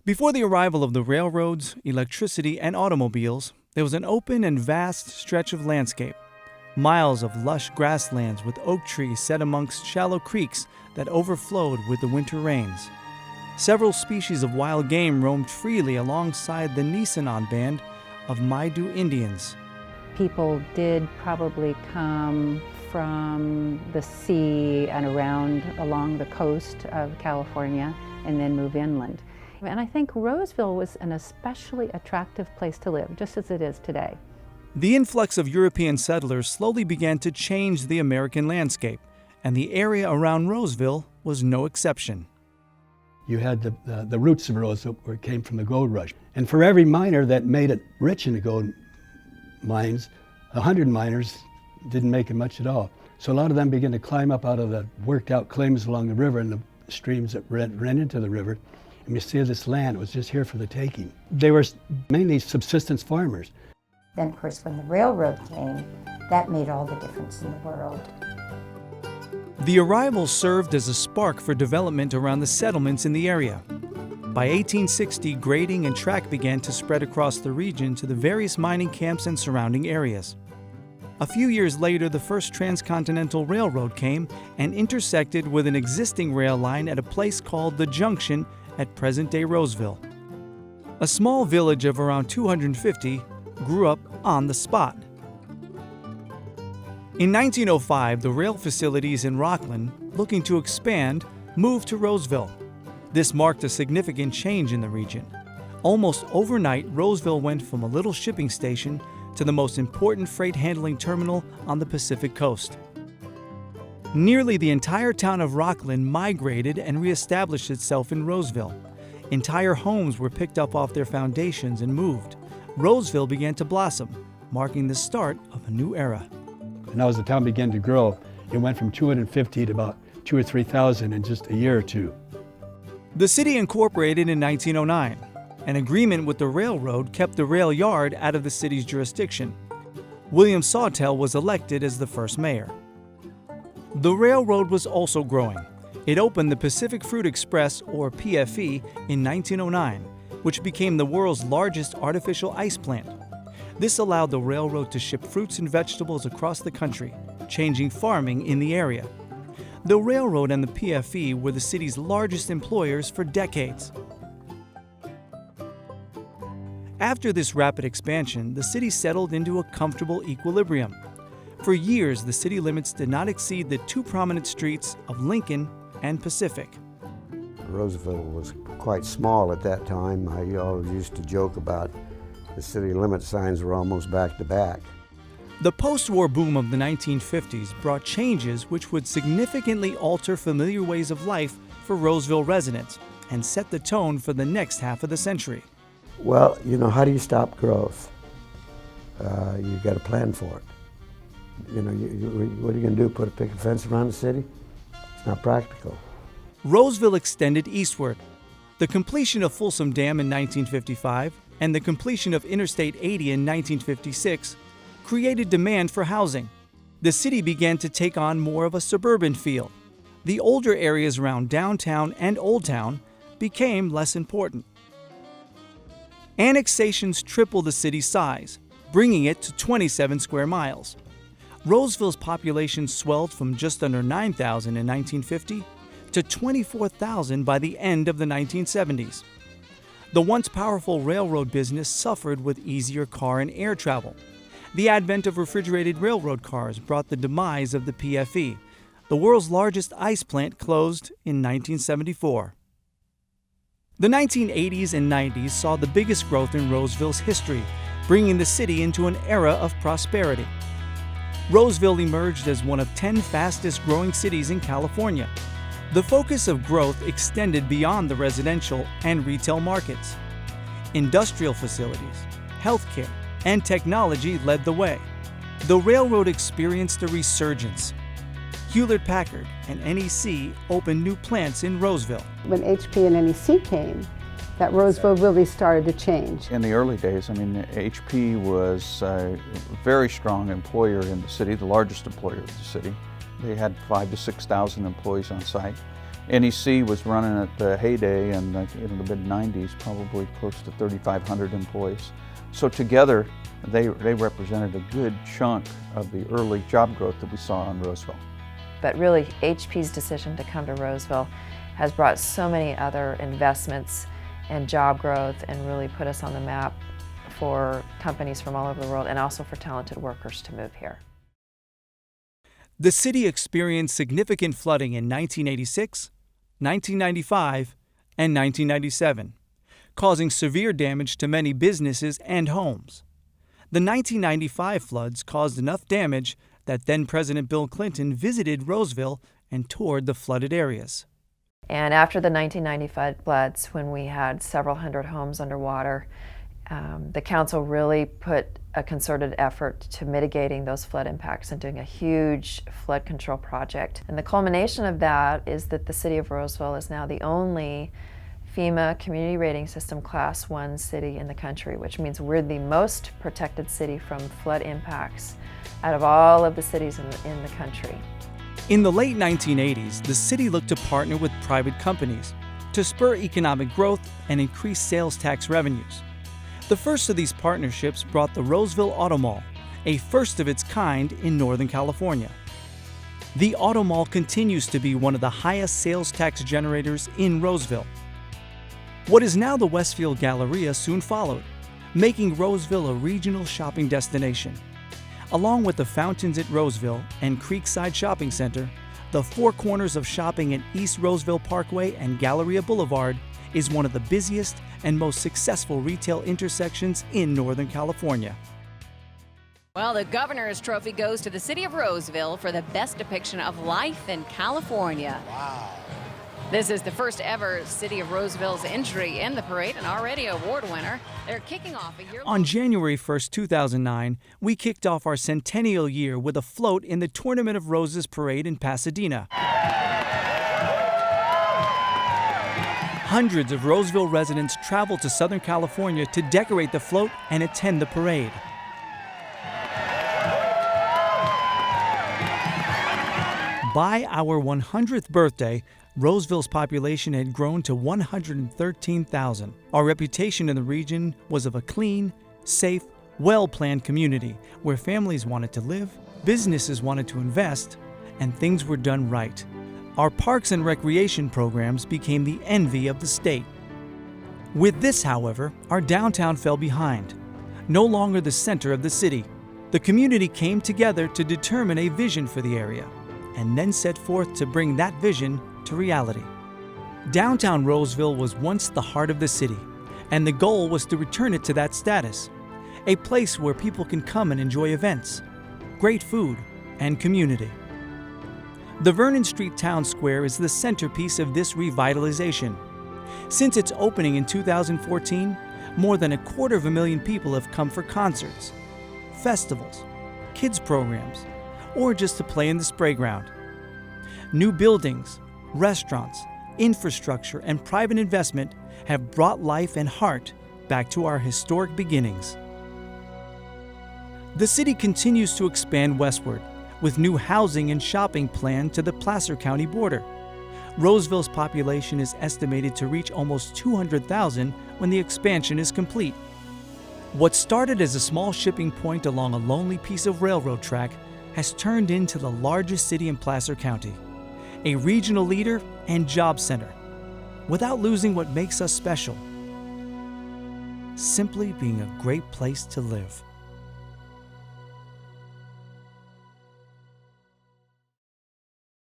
Before the arrival of the railroads, electricity, and automobiles, there was an open and vast stretch of landscape. Miles of lush grasslands with oak trees set amongst shallow creeks that overflowed with the winter rains. Several species of wild game roamed freely alongside the Nisenan band of Maidu Indians. People did probably come from the sea and around along the coast of California and then move inland. And I think Roseville was an especially attractive place to live, just as it is today. The influx of European settlers slowly began to change the American landscape, and the area around Roseville was no exception. You had the roots of Roseville where it came from the gold rush. And for every miner that made it rich in the gold mines, 100 miners didn't make it much at all. So a lot of them began to climb up out of the worked out claims along the river and the streams that ran into the river. And you see this land was just here for the taking. They were mainly subsistence farmers. Then, of course, when the railroad came, that made all the difference in the world. The arrival served as a spark for development around the settlements in the area. By 1860, grading and track began to spread across the region to the various mining camps and surrounding areas. A few years later, the first transcontinental railroad came and intersected with an existing rail line at a place called the Junction at present-day Roseville. A small village of around 250 grew up on the spot. In 1905, the rail facilities in Rockland, looking to expand, moved to Roseville. This marked a significant change in the region. Almost overnight, Roseville went from a little shipping station to the most important freight handling terminal on the Pacific coast. Nearly the entire town of Rockland migrated and reestablished itself in Roseville. Entire homes were picked up off their foundations and moved. Roseville began to blossom, marking the start of a new era. And as the town began to grow, it went from 250 to about 2,000 or 3,000 in just a year or two. The city incorporated in 1909. An agreement with the railroad kept the rail yard out of the city's jurisdiction. William Sawtell was elected as the first mayor. The railroad was also growing. It opened the Pacific Fruit Express, or PFE, in 1909, which became the world's largest artificial ice plant. This allowed the railroad to ship fruits and vegetables across the country, changing farming in the area. The railroad and the PFE were the city's largest employers for decades. After this rapid expansion, the city settled into a comfortable equilibrium. For years, the city limits did not exceed the two prominent streets of Lincoln and Pacific. Roseville was quite small at that time. I always used to joke about the city limit signs were almost back to back. The post-war boom of the 1950s brought changes which would significantly alter familiar ways of life for Roseville residents and set the tone for the next half of the century. Well, how do you stop growth? You've got to plan for it. What are you going to do, put a picket fence around the city? It's not practical. Roseville extended eastward. The completion of Folsom Dam in 1955 and the completion of Interstate 80 in 1956 created demand for housing. The city began to take on more of a suburban feel. The older areas around downtown and Old Town became less important. Annexations tripled the city's size, bringing it to 27 square miles. Roseville's population swelled from just under 9,000 in 1950 to 24,000 by the end of the 1970s. The once powerful railroad business suffered with easier car and air travel. The advent of refrigerated railroad cars brought the demise of the PFE. The world's largest ice plant closed in 1974. The 1980s and 90s saw the biggest growth in Roseville's history, bringing the city into an era of prosperity. Roseville emerged as one of 10 fastest-growing cities in California. The focus of growth extended beyond the residential and retail markets. Industrial facilities, healthcare, and technology led the way. The railroad experienced a resurgence. Hewlett-Packard and NEC opened new plants in Roseville. When HP and NEC came, that Roseville really started to change. In the early days, HP was a very strong employer in the city, the largest employer of the city. They had 5,000 to 6,000 employees on site. NEC was running at the heyday in the mid-90s, probably close to 3,500 employees. So together, they represented a good chunk of the early job growth that we saw in Roseville. But really, HP's decision to come to Roseville has brought so many other investments and job growth and really put us on the map for companies from all over the world and also for talented workers to move here. The city experienced significant flooding in 1986, 1995, and 1997, causing severe damage to many businesses and homes. The 1995 floods caused enough damage that then-President Bill Clinton visited Roseville and toured the flooded areas. And after the 1995 floods, when we had several hundred homes underwater, the council really put a concerted effort to mitigating those flood impacts and doing a huge flood control project. And the culmination of that is that the city of Roseville is now the only FEMA Community Rating System Class 1 city in the country, which means we're the most protected city from flood impacts out of all of the cities in the country. In the late 1980s, the city looked to partner with private companies to spur economic growth and increase sales tax revenues. The first of these partnerships brought the Roseville Auto Mall, a first of its kind in Northern California. The Auto Mall continues to be one of the highest sales tax generators in Roseville. What is now the Westfield Galleria soon followed, making Roseville a regional shopping destination. Along with the fountains at Roseville and Creekside Shopping Center, the four corners of shopping at East Roseville Parkway and Galleria Boulevard is one of the busiest and most successful retail intersections in Northern California. Well, the governor's trophy goes to the city of Roseville for the best depiction of life in California. Wow. This is the first ever City of Roseville's entry in the parade, and already award winner. They're kicking off a year. On January 1st, 2009, we kicked off our Centennial year with a float in the Tournament of Roses parade in Pasadena. Hundreds of Roseville residents traveled to Southern California to decorate the float and attend the parade. By our 100th birthday, Roseville's population had grown to 113,000. Our reputation in the region was of a clean, safe, well-planned community where families wanted to live, businesses wanted to invest, and things were done right. Our parks and recreation programs became the envy of the state. With this, however, our downtown fell behind. No longer the center of the city, the community came together to determine a vision for the area, and then set forth to bring that vision to reality. Downtown Roseville was once the heart of the city, and the goal was to return it to that status, a place where people can come and enjoy events, great food, and community. The Vernon Street Town Square is the centerpiece of this revitalization. Since its opening in 2014, more than 250,000 people have come for concerts, festivals, kids programs, or just to play in the spray ground. New buildings, restaurants, infrastructure, and private investment have brought life and heart back to our historic beginnings. The city continues to expand westward, with new housing and shopping planned to the Placer County border. Roseville's population is estimated to reach almost 200,000 when the expansion is complete. What started as a small shipping point along a lonely piece of railroad track has turned into the largest city in Placer County, a regional leader and job center, without losing what makes us special: simply being a great place to live.